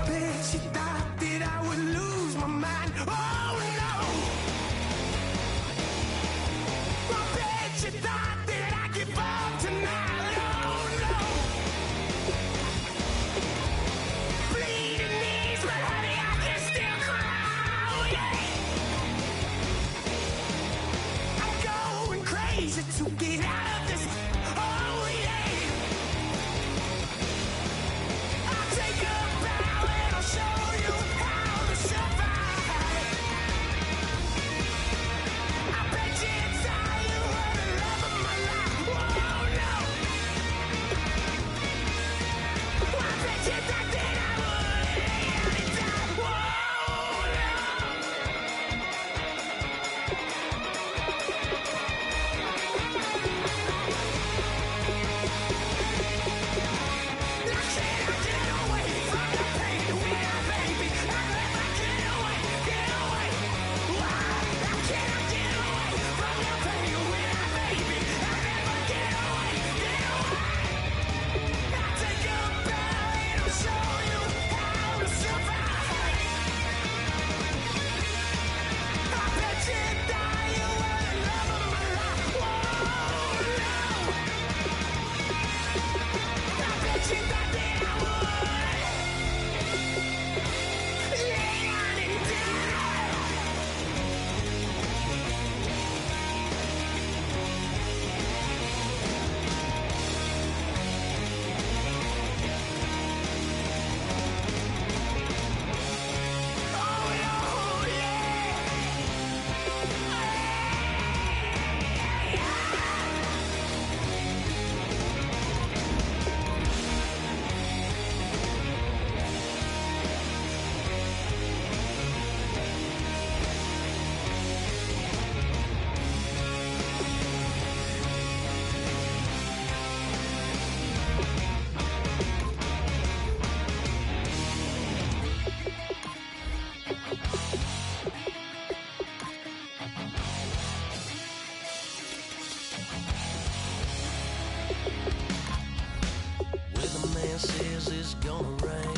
bet you thought that I would lose my mind. Oh no! I bet you thought that I'd give up tonight. Oh no! Bleeding knees, but honey, I can still cry. Oh yeah! I'm going crazy to get out of this. Oh yeah! I'll take a bow and I'll show you how to survive. I bet you it's all you were the love of my life. Oh no! I bet you thought that I would anytime. Whoa no! Now can I get away from the pain when I baby? I never get away. Why? Now can I get away from the pain when I baby? I never get away. I'll take a bow and I'll show you how to survive. I bet you thought you were the love of my life. Whoa no! I bet you thought that I would lay down and die. Oh no, yeah. Weatherman says it's gonna rain.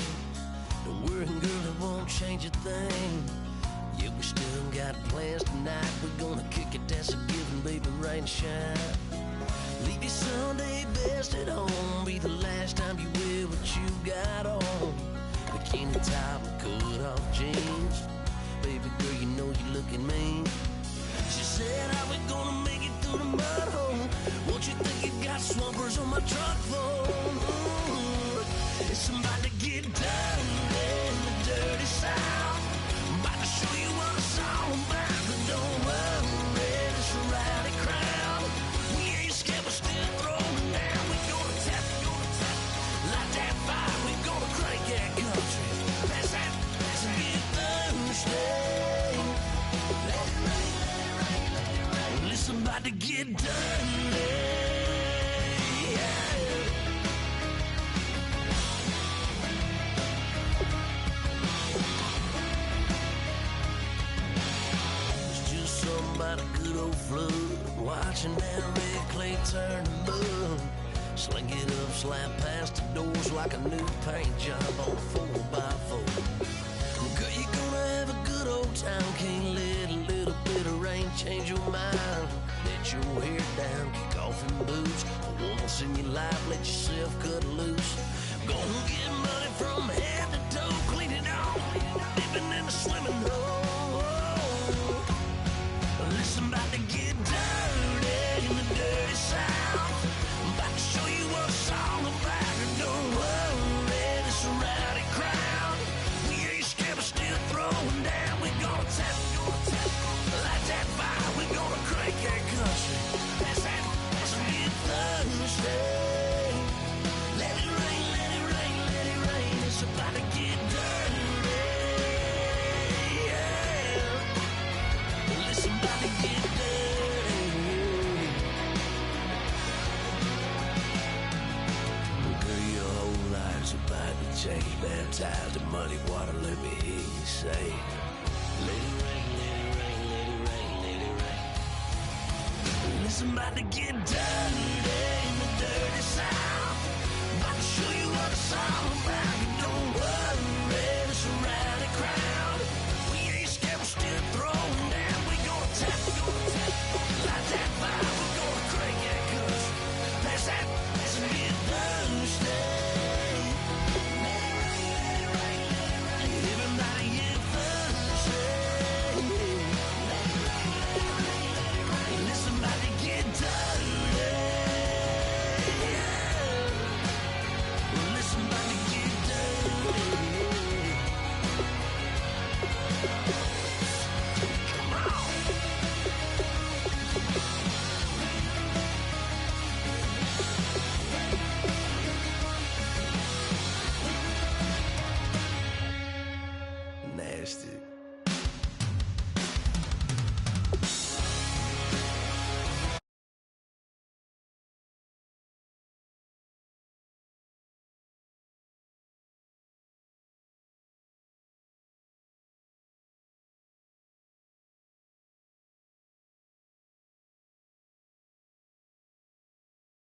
Don't worry, girl, it won't change a thing. Yeah, we still got plans tonight. We're gonna kick it, that's a given, baby, rain or shine. Leave your Sunday best at home. Be the last time you wear what you got on. Bikini top and cut off jeans. Baby girl, you know you looking mean. She said, how we gonna make it through the mud hole? Won't you think you got swampers on my truck floor? It's about to get done in the dirty south. I'm about to show you what it's all about. But don't worry, it's a rowdy crowd. We ain't scared, we're still throwing down. We gonna tap, light that fire. We gonna crank that country. That's a good Thursday. Let it rain, let it rain, let it rain. Well, it's about to get done. About a good old flood, watching that red clay turn to mud. Sling it up, slap past the doors like a new paint job on a 4x4. Girl, you gonna have a good old time. Can't let a little bit of rain change your mind. Let your hair down, kick off in boots. For once in your life, let yourself cut loose. Gonna get money from head to toe, clean it off, living in a swimming hole. Listen, about to get dirty in the dirty south. I'm about to show you what it's all about. Don't worry, it's a rowdy crowd. We ain't scared, we're still throwing down. We gonna tap, light that fire. We gonna crank that country. That's a good Thursday. Let it rain, let it rain, let it rain. It's about to get dirty. Change, baptized in muddy water, let me hear you say, let it rain, let it rain, let it rain, let it rain. Listen, about to get dirty in the dirty south. About to show you what it's all about.